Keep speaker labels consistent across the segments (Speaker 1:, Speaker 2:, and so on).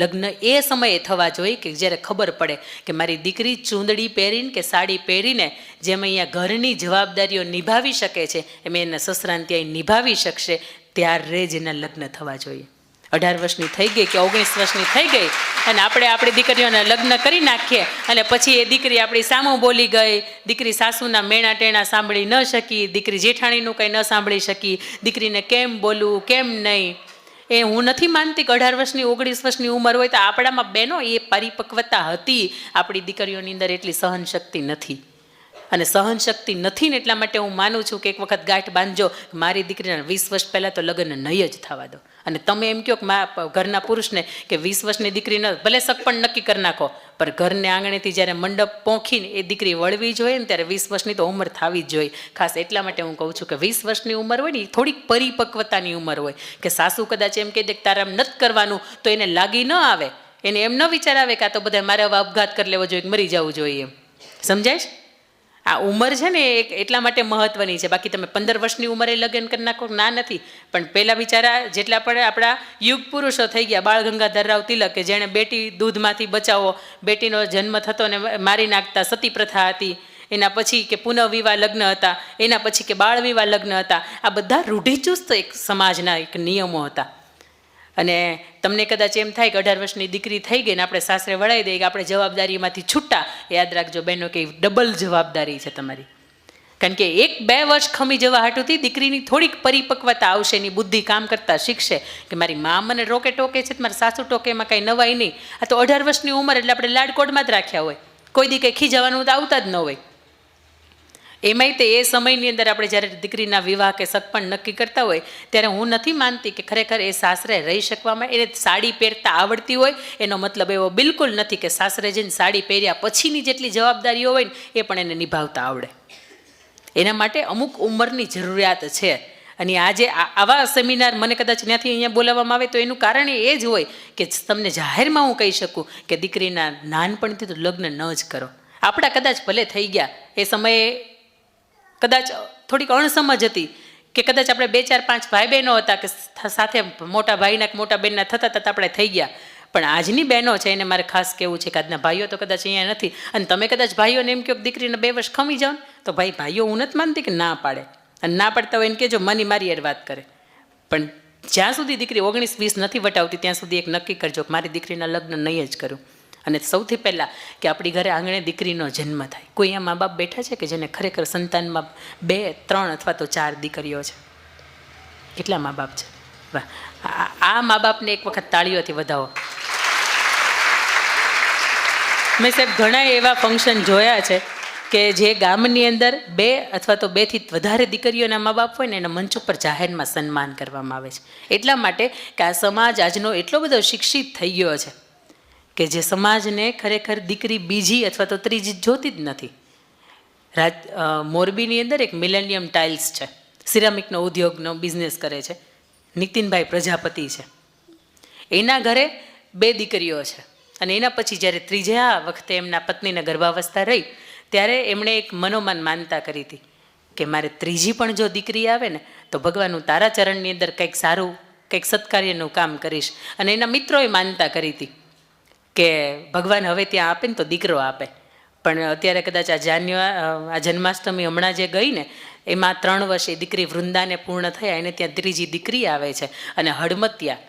Speaker 1: લગ્ન એ સમયે થવા જોઈએ કે જ્યારે ખબર પડે કે મારી દીકરી ચૂંદડી પહેરીને કે સાડી પહેરીને જેમ અહીંયા ઘરની જવાબદારીઓ નિભાવી શકે છે એમ એના સસરાને ત્યાં નિભાવી શકશે, ત્યારે જ એના લગ્ન થવા જોઈએ. 18 વર્ષની થઈ ગઈ કે 19 વર્ષની થઈ ગઈ અને આપણે આપણી દીકરીઓના લગ્ન કરી નાખીએ અને પછી એ દીકરી આપણી સામું બોલી ગઈ, દીકરી સાસુના મેણા ટેણા સાંભળી ન શકી, દીકરી જેઠાણીનું કંઈ ન સાંભળી શકી, દીકરીને કેમ બોલવું કેમ નહીં. એ હું નથી માનતી કે 18 વર્ષની 19 વર્ષની ઉંમર હોય તો આપણામાં બહેનો એ પરિપક્વતા હતી, આપણી દીકરીઓની અંદર એટલી સહનશક્તિ નથી. અને સહનશક્તિ નથી ને એટલા માટે હું માનું છું કે એક વખત ગાંઠ બાંધજો, મારી દીકરીના 20 વર્ષ પહેલાં તો લગ્ન નહીં જ થવા દો. અને તમે એમ કહો કે ઘરના પુરુષને કે 20 વર્ષની દીકરીને ભલે સગપણ નક્કી કરી નાખો, પણ ઘરને આંગણેથી જ્યારે મંડપ પહોંચીને એ દીકરી વળવી જોઈએ ને ત્યારે 20 વર્ષની તો ઉંમર થવી જ જોઈએ. ખાસ એટલા માટે હું કહું છું કે 20 વર્ષની ઉંમર હોય ને એ થોડીક પરિપક્વતાની ઉંમર હોય કે સાસુ કદાચ એમ કહી દે કે તારે આમ નથી કરવાનું તો એને લાગી ન આવે, એને એમ ન વિચાર આવે કે આ તો બધા મારે હવે આપઘાત કરી લેવો જોઈએ, મરી જવું જોઈએ, એમ સમજાય છે? આ ઉંમર છે ને એક એટલા માટે મહત્ત્વની છે. બાકી તમે 15 વર્ષની ઉંમરે લગ્ન કરી નાખો ના નથી, પણ પહેલાં બિચારા જેટલા પણ આપણા યુગ પુરુષો થઈ ગયા, બાળ ગંગાધર રાવ તિલક કે જેણે બેટી દૂધમાંથી બચાવો, બેટીનો જન્મ થતો ને મારી નાખતા, સતી પ્રથા હતી, એના પછી કે પુનઃવિવાહ લગ્ન હતા, એના પછી કે બાળ વિવાહ લગ્ન હતા. આ બધા રૂઢિચુસ્ત એક સમાજના એક નિયમો હતા. અને તમને કદાચ એમ થાય કે 18 વર્ષની દીકરી થઈ ગઈ ને આપણે સાસરે વળાવી દઈએ કે આપણે જવાબદારીમાંથી છૂટા, યાદ રાખજો બહેનો કે ડબલ જવાબદારી છે તમારી. કારણ કે 1-2 વર્ષ ખમી જવા હાટુથી દીકરીની થોડીક પરિપક્વતા આવશે, એની બુદ્ધિ કામ કરતાં શીખશે કે મારી મા મને રોકે ટોકે છે, મારી સાસુ ટોકે, એમાં કાંઈ નવાઈ નહીં. આ તો 18 વર્ષની ઉંમર એટલે આપણે લાડકોડમાં જ રાખ્યા હોય, કોઈ દી કંઈ ખીજવાનું તો આવતા જ ન હોય. એમાંય તે એ સમયની અંદર આપણે જ્યારે દીકરીના વિવાહ કે સગપણ નક્કી કરતા હોય ત્યારે હું નથી માનતી કે ખરેખર એ સાસરે રહી શકવામાં એને સાડી પહેરતા આવડતી હોય. એનો મતલબ એવો બિલકુલ નથી કે સાસરે જઈને સાડી પહેર્યા પછીની જેટલી જવાબદારીઓ હોય ને એ પણ એને નિભાવતા આવડે. એના માટે અમુક ઉંમરની જરૂરિયાત છે. અને આજે આવા સેમિનાર મને કદાચ ત્યાંથી અહીંયા બોલાવવામાં આવે તો એનું કારણ એ જ હોય કે તમને જાહેરમાં હું કહી શકું કે દીકરીના નાનપણથી તો લગ્ન ન જ કરો. આપણા કદાચ ભલે થઈ ગયા, એ સમયે કદાચ થોડીક અણસમજ હતી કે કદાચ આપણે 2, 4, 5 ભાઈ બહેનો હતા કે સાથે મોટા ભાઈના કે મોટા બહેનના થતા થતાં આપણે થઈ ગયા. પણ આજની બહેનો છે એને મારે ખાસ કહેવું છે કે આજના ભાઈઓ તો કદાચ અહીંયા નથી. અને તમે કદાચ ભાઈઓને એમ કહો કે દીકરીને 2 વર્ષ ખમી જાઓ ને તો ભાઈઓ હું નથી માનતી કે ના પાડે, અને ના પાડતા હોય એને કહેજો મની મારી યાર વાત કરે. પણ જ્યાં સુધી દીકરી 19-20 નથી વટાવતી ત્યાં સુધી એક નક્કી કરજો કે મારી દીકરીના લગ્ન નહીં જ કરું. અને સૌથી પહેલાં કે આપણી ઘરે આંગણે દીકરીનો જન્મ થાય. કોઈ અહીંયા મા બાપ બેઠા છે કે જેને ખરેખર સંતાનમાં 2, 3 અથવા તો 4 દીકરીઓ છે? કેટલા મા બાપ છે? વાહ! આ મા બાપને એક વખત તાળીઓથી વધાવો. મેં સાહેબ ઘણા એવા ફંક્શન જોયા છે કે જે ગામની અંદર 2 અથવા તો 2 થી વધારે દીકરીઓના મા બાપ હોય ને એના મંચ ઉપર જાહેરમાં સન્માન કરવામાં આવે છે. એટલા માટે કે આ સમાજ આજનો એટલો બધો શિક્ષિત થઈ ગયો છે કે જે સમાજને ખરેખર દીકરી બીજી અથવા તો ત્રીજી જોતી જ નથી. મોરબીની અંદર એક મિલેનિયમ ટાઇલ્સ છે, સિરામિકનો ઉદ્યોગનો બિઝનેસ કરે છે, નીતિનભાઈ પ્રજાપતિ છે. એના ઘરે 2 દીકરીઓ છે અને એના પછી જ્યારે ત્રીજા વખતે એમના પત્નીને ગર્ભાવસ્થા રહી ત્યારે એમણે એક મનોમન માનતા કરી હતી કે મારે ત્રીજી પણ જો દીકરી આવે ને તો ભગવાન હું તારા ચરણની અંદર કંઈક સારું, કંઈક સત્કાર્યનું કામ કરીશ. અને એના મિત્રોએ માનતા કરી હતી કે ભગવાન હવે ત્યાં આપે ને તો દીકરો આપે. પણ અત્યારે કદાચ આ જન્માષ્ટમી હમણાં જે ગઈ ને એમાં 3 વર્ષે દીકરી વૃંદાને પૂર્ણ થયા, એને ત્યાં ત્રીજી દીકરી આવે છે. અને હડમતિયા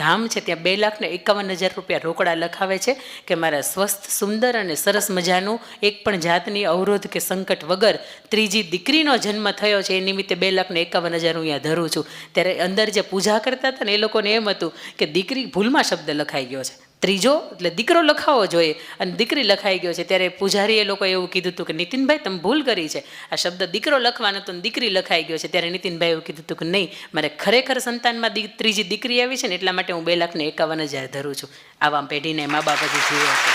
Speaker 1: ધામ છે ત્યાં 2,51,000 રૂપિયા રોકડા લખાવે છે કે મારા સ્વસ્થ, સુંદર અને સરસ મજાનું એક પણ જાતની અવરોધ કે સંકટ વગર ત્રીજી દીકરીનો જન્મ થયો છે, એ નિમિત્તે 2,51,000 હું અહીંયા ધરું છું. ત્યારે અંદર જે પૂજા કરતા હતા ને એ લોકોને એમ હતું કે દીકરી ભૂલમાં શબ્દ લખાઈ ગયો છે, ત્રીજો એટલે દીકરો લખાવો જોઈએ અને દીકરી લખાઈ ગયો છે. ત્યારે પૂજારીએ લોકો એવું કીધું હતું કે નીતિનભાઈ તમે ભૂલ કરી છે, આ શબ્દ દીકરો લખવાનો હતો ને દીકરી લખાઈ ગયો છે. ત્યારે નીતિનભાઈ એવું કીધું હતું કે નહીં, મારે ખરેખર સંતાનમાં ત્રીજી દીકરી આવી છે ને એટલા માટે હું 2,51,000 ધરું છું. આવા પેઢીને મા બાપ હજી જીવે છે.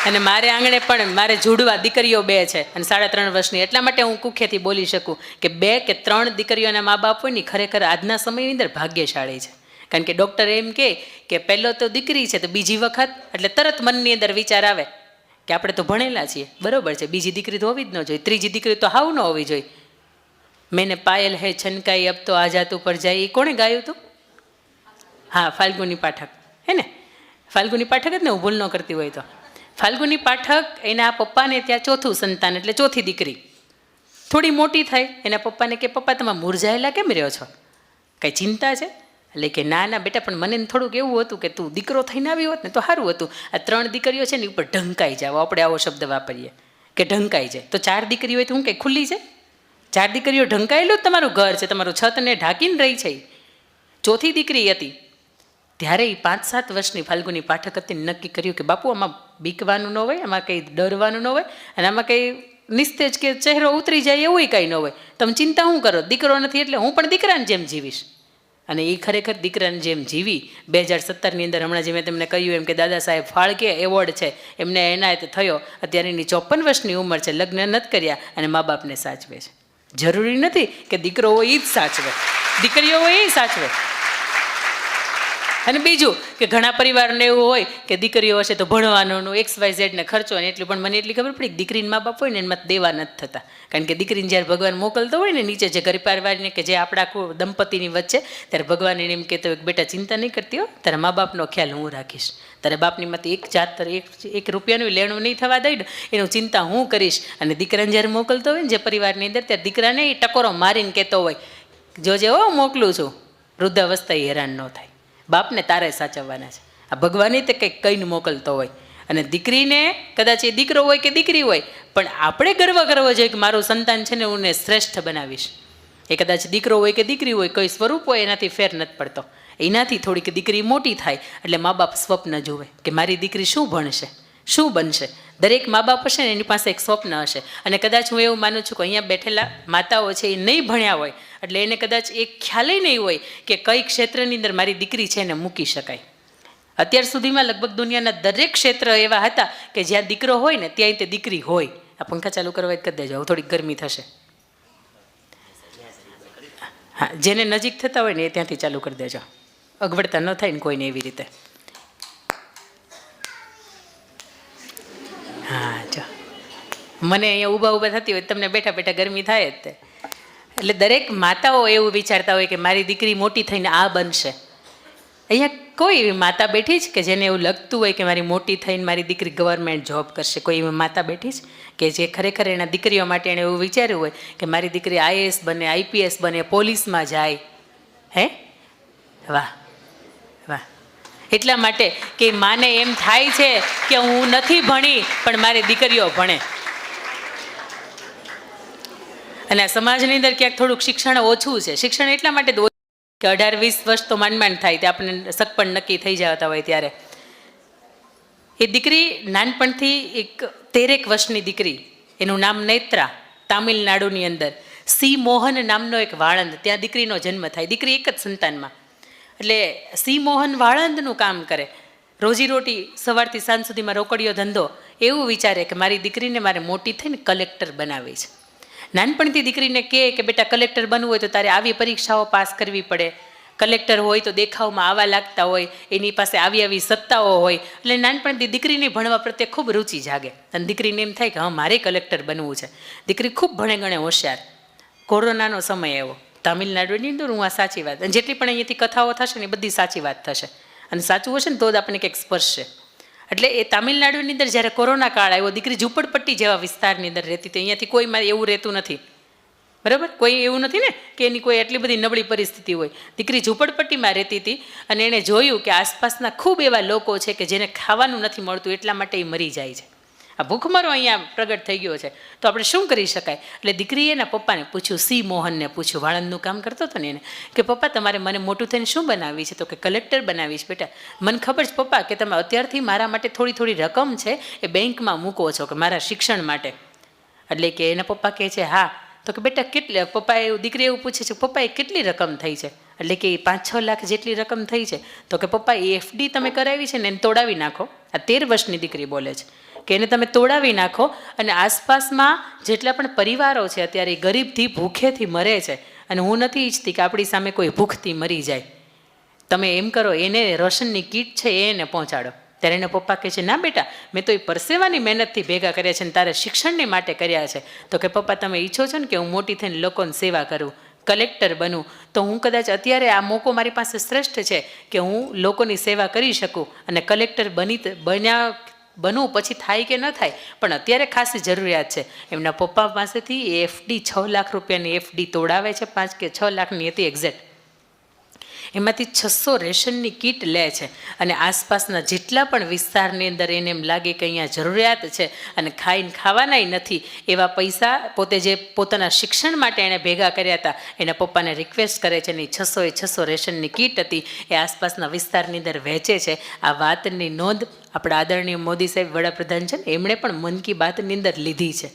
Speaker 1: અને મારે આંગણે પણ મારે જોડવા દીકરીઓ 2 છે અને 3.5 વર્ષની. એટલા માટે હું કુખ્યાથી બોલી શકું કે 2 કે 3 દીકરીઓના મા બાપ હોય ને ખરેખર આજના સમયની અંદર ભાગ્યશાળી છે. કારણ કે ડૉક્ટર એમ કે પહેલો તો દીકરી છે તો બીજી વખત એટલે તરત મનની અંદર વિચાર આવે કે આપણે તો ભણેલા છીએ, બરાબર છે, બીજી દીકરી તો હોવી જ ન જોઈએ, ત્રીજી દીકરી તો હાવ ન હોવી જોઈએ. મેને પાયલ હે છનકાઈ અબ તો આ જાત ઉપર જાય, એ કોણે ગાયું હતું? હા, ફાલ્ગુની પાઠક હે ને, ફાલ્ગુની પાઠક જ ને, હું ભૂલ ન કરતી હોય તો. ફાલ્ગુની પાઠક એના પપ્પાને ત્યાં ચોથું સંતાન, એટલે ચોથી દીકરી. થોડી મોટી થાય, એના પપ્પાને કે પપ્પા તમે મુરઝાયેલા કેમ રહ્યો છો, કંઈ ચિંતા છે? એટલે કે ના ના બેટા, પણ મને થોડુંક એવું હતું કે તું દીકરો થઈને આવી હોત ને તો સારું હતું. આ 3 દીકરીઓ છે ને ઉપર ઢંકાઈ જાવ, આપણે આવો શબ્દ વાપરીએ કે ઢંકાઈ જાય. તો 4 દીકરીઓ હોય તો હું કંઈ ખુલ્લી છે? 4 દીકરીઓ ઢંકાયેલું જ તમારું ઘર છે, તમારું છતને ઢાંકીને રહી છે. ચોથી દીકરી હતી ત્યારે એ 5-7 વર્ષની ફાલ્ગુની પાઠક હતી, નક્કી કર્યું કે બાપુ આમાં બીકવાનું ન હોય, આમાં કંઈ ડરવાનું ન હોય, અને આમાં કંઈ નિસ્તેજ કે ચહેરો ઉતરી જાય એવું કંઈ ન હોય. તમે ચિંતા શું કરો, દીકરો નથી એટલે હું પણ દીકરાને જેમ જીવીશ. અને એ ખરેખર દીકરાને જેમ જીવી. 2017ની અંદર હમણાં જે મેં તમને કહ્યું એમ કે દાદા સાહેબ ફાળકે એવોર્ડ છે એમને એનાયત થયો. અત્યારે એની 54 વર્ષની ઉંમર છે, લગ્ન નથી કર્યા અને મા બાપને સાચવે છે. જરૂરી નથી કે દીકરો હોય એ જ સાચવે, દીકરીઓ હોય એ સાચવે. અને બીજું કે ઘણા પરિવારને એવું હોય કે દીકરીઓ હશે તો ભણવાનો XYZ ને ખર્ચો, ને એટલું. પણ મને એટલી ખબર પડી કે દીકરીને મા બાપ હોય ને એમાં દેવા નથી થતા. કારણ કે દીકરીને જ્યારે ભગવાન મોકલતો હોય ને નીચે, જે પરિવારને કે જે આપણા દંપતીની વચ્ચે, ત્યારે ભગવાન એને એમ કહેતો હોય કે બેટા ચિંતા નહીં કરતી હો, તારા મા બાપનો ખ્યાલ હું રાખીશ, તારા બાપની માંથી એક રૂપિયાનું લેણું નહીં થવા દઈ ને એનું ચિંતા હું કરીશ. અને દીકરાને જ્યારે મોકલતો હોય ને જે પરિવારની અંદર, ત્યારે દીકરાને એ ટકોરો મારીને કહેતો હોય જોજે હો મોકલું છું, વૃદ્ધાવસ્થા હેરાન ન થાય, બાપને તારે સાચવવાના છે. આ ભગવાને તે કંઈક કહીને મોકલતો હોય. અને દીકરીને કદાચ એ દીકરો હોય કે દીકરી હોય, પણ આપણે ગર્વ કરવો જોઈએ કે મારું સંતાન છે ને હું એને શ્રેષ્ઠ બનાવીશ. એ કદાચ દીકરો હોય કે દીકરી હોય, કોઈ સ્વરૂપ હોય એનાથી ફેર નથી પડતો. એનાથી થોડીક દીકરી મોટી થાય એટલે મા બાપ સ્વપ્ન જુએ કે મારી દીકરી શું ભણશે, શું બનશે. દરેક મા બાપ હશે ને એની પાસે એક સ્વપ્ન હશે. અને કદાચ હું એવું માનું છું કે અહીંયા બેઠેલા માતાઓ છે એ નહીં ભણ્યા હોય, એટલે એને કદાચ એક ખ્યાલ નહીં હોય કે કઈ ક્ષેત્રની અંદર મારી દીકરી છે એને મૂકી શકાય. અત્યાર સુધીમાં લગભગ દુનિયાના દરેક ક્ષેત્ર એવા હતા કે જ્યાં દીકરો હોય ને ત્યાં તે દીકરી હોય. આ પંખા ચાલુ કરવા કરી દેજો, થોડીક ગરમી થશે. હા, જેને નજીક થતા હોય ને એ ત્યાંથી ચાલુ કરી દેજો, અગવડતા ન થાય ને કોઈને એવી રીતે. હા, જો મને અહીંયા ઊભા થતી હોય તમને બેઠા બેઠા ગરમી થાય જ તે. એટલે દરેક માતાઓ એવું વિચારતા હોય કે મારી દીકરી મોટી થઈને આ બનશે. અહીંયા કોઈ એવી માતા બેઠી છે કે જેને એવું લગતું હોય કે મારી મોટી થઈને મારી દીકરી ગવર્મેન્ટ જોબ કરશે? કોઈ એવી માતા બેઠી છે કે જે ખરેખર એના દીકરીઓ માટે એણે એવું વિચાર્યું હોય કે મારી દીકરી IAS બને, IPS બને, પોલીસમાં જાય? હે, વાહ વાહ. એટલા માટે કે માને એમ થાય છે કે હું નથી ભણી પણ મારી દીકરીઓ ભણે. અને આ સમાજની અંદર ક્યાંક થોડુંક શિક્ષણ ઓછું છે. શિક્ષણ એટલા માટે કે 18-20 વર્ષ તો માંડ થાય તે આપણને સગપણ નક્કી થઈ જતા હોય ત્યારે. એ દીકરી નાનપણથી એક 13 વર્ષની દીકરી, એનું નામ નેત્રા, તામિલનાડુની અંદર સી મોહન નામનો એક વાળંદ, ત્યાં દીકરીનો જન્મ થાય. દીકરી એક જ સંતાનમાં. એટલે સી મોહન વાળંદનું કામ કરે, રોજીરોટી સવારથી સાંજ સુધીમાં રોકડીયો ધંધો. એવું વિચારે કે મારી દીકરીને મારે મોટી થઈને કલેક્ટર બનાવી છે. નાનપણથી દીકરીને કહે કે બેટા કલેક્ટર બનવું હોય તો તારે આવી પરીક્ષાઓ પાસ કરવી પડે. કલેક્ટર હોય તો દેખાવમાં આવા લાગતા હોય, એની પાસે આવી સત્તાઓ હોય. એટલે નાનપણથી દીકરીને ભણવા પ્રત્યે ખૂબ રુચિ જાગે અને દીકરીને એમ થાય કે હા મારે કલેક્ટર બનવું છે. દીકરી ખૂબ ભણે ગણે હોશિયાર. કોરોનાનો સમય એવો તામિલનાડુની અંદર, હું આ સાચી વાત, અને જેટલી પણ અહીંયાથી કથાઓ થશે ને એ બધી સાચી વાત થશે. અને સાચું હશે ને તો જ આપણને કંઈક સ્પર્શશે. એટલે એ તામિલનાડુની અંદર જ્યારે કોરોના કાળ આવ્યો, દીકરી ઝૂંપડપટ્ટી જેવા વિસ્તારની અંદર રહેતી હતી. અહીંયાથી કોઈમાં એવું રહેતું નથી, બરાબર? કોઈ એવું નથી ને કે એની કોઈ એટલી બધી નબળી પરિસ્થિતિ હોય. દીકરી ઝૂંપડપટ્ટીમાં રહેતી હતી અને એણે જોયું કે આસપાસના ખૂબ એવા લોકો છે કે જેને ખાવાનું નથી મળતું, એટલા માટે એ મરી જાય છે. આ ભૂખમરો અહીંયા પ્રગટ થઈ ગયો છે, તો આપણે શું કરી શકાય? એટલે દીકરીએ એના પપ્પાને પૂછ્યું, સી મોહનને પૂછ્યું, વાળંદનું કામ કરતો હતો ને એને, કે પપ્પા તમારે મને મોટું થઈને શું બનાવી છે? તો કે કલેક્ટર બનાવીશ. બેટા મને ખબર છે પપ્પા કે તમે અત્યારથી મારા માટે થોડી રકમ છે એ બેંકમાં મૂકો છો કે મારા શિક્ષણ માટે. એટલે કે એના પપ્પા કહે છે હા. તો કે બેટા કેટલી, પપ્પાએ દીકરી એવું પૂછે છે પપ્પાએ કેટલી રકમ થઈ છે? એટલે કે 5-6 લાખ જેટલી રકમ થઈ છે. તો કે પપ્પા એ FD તમે કરાવી છે ને એને તોડાવી નાખો. આ 13 વર્ષની દીકરી બોલે છે કે એને તમે તોડાવી નાખો, અને આસપાસમાં જેટલા પણ પરિવારો છે અત્યારે ગરીબથી ભૂખેથી મરે છે, અને હું નથી ઈચ્છતી કે આપણી સામે કોઈ ભૂખથી મરી જાય. તમે એમ કરો, એને રાશનની કીટ છે એ એને પહોંચાડો. ત્યારે એના પપ્પા કહે છે ના બેટા મેં તો એ પરસેવાની મહેનતથી ભેગા કર્યા છે ને તારે શિક્ષણને માટે કર્યા છે. તો કે પપ્પા તમે ઈચ્છો છો ને કે હું મોટી થઈને લોકોની સેવા કરું? કલેક્ટર બનું તો હું કદાચ અત્યારે આ મોકો મારી પાસે શ્રેષ્ઠ છે કે હું લોકોની સેવા કરી શકું અને કલેક્ટર બનવું પછી થાય કે ન થાય, પણ અત્યારે ખાસી જરૂરિયાત છે. એમના પપ્પા પાસેથી એ એફડી 6 લાખ રૂપિયાની એફડી તોડાવે છે, 5 કે 6 લાખની હતી એક્ઝેક્ટ. એમાંથી 600 રેશનની કીટ લે છે અને આસપાસના જેટલા પણ વિસ્તારની અંદર એને એમ લાગે કે અહીંયા જરૂરિયાત છે અને ખાવાનાય નથી એવા પૈસા પોતે જે પોતાના શિક્ષણ માટે એણે ભેગા કર્યા હતા એના પપ્પાને રિક્વેસ્ટ કરે છે અને 600 રેશનની કીટ હતી એ આસપાસના વિસ્તારની અંદર વહેંચે છે. આ વાતની નોંધ આપણા આદરણીય મોદી સાહેબ વડાપ્રધાન છે ને એમણે પણ મન કી બાતની અંદર લીધી છે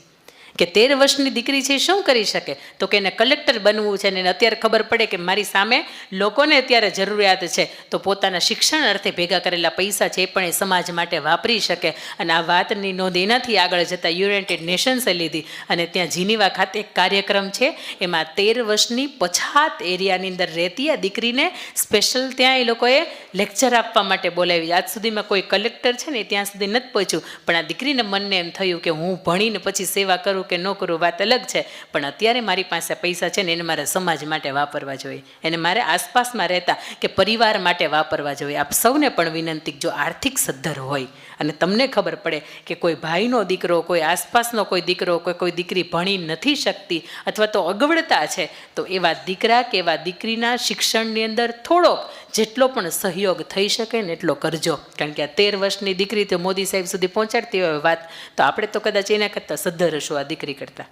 Speaker 1: કે 13 વર્ષની દીકરી છે શું કરી શકે, તો કે એને કલેક્ટર બનવું છે. અને અત્યારે ખબર પડે કે મારી સામે લોકોને અત્યારે જરૂરિયાત છે તો પોતાના શિક્ષણ અર્થે ભેગા કરેલા પૈસા છે એ પણ એ સમાજ માટે વાપરી શકે. અને આ વાતની નોંધ એનાથી આગળ જતાં યુનાઇટેડ નેશન્સે લીધી અને ત્યાં જીનીવા ખાતે એક કાર્યક્રમ છે એમાં 13 વર્ષની પછાત એરિયાની અંદર રહેતી આ દીકરીને સ્પેશિયલ ત્યાં એ લોકોએ લેક્ચર આપવા માટે બોલાવી. આજ સુધીમાં કોઈ કલેક્ટર છે ને ત્યાં સુધી નથી પહોંચ્યું, પણ આ દીકરીને મનને એમ થયું કે હું ભણીને પછી સેવા કરું કે ન કરું વાત અલગ છે, પણ અત્યારે મારી પાસે પૈસા છે ને એને મારે સમાજ માટે વાપરવા જોઈએ, એને મારે આસપાસમાં રહેતા કે પરિવાર માટે વાપરવા જોઈએ. આપ સૌને પણ વિનંતી, જો આર્થિક સદ્ધર હોય અને તમને ખબર પડે કે કોઈ ભાઈનો દીકરો, કોઈ આસપાસનો કોઈ દીકરો, કોઈ દીકરી ભણી નથી શકતી અથવા તો અગવડતા છે, તો એવા દીકરા કે એવા દીકરીના શિક્ષણની અંદર થોડોક જેટલો પણ સહયોગ થઈ શકે ને એટલો કરજો. કારણ કે આ 13 વર્ષની દીકરી તો મોદી સાહેબ સુધી પહોંચાડતી હોય વાત, તો આપણે તો કદાચ એના કરતાં સદ્ધર હશું આ દીકરી કરતાં.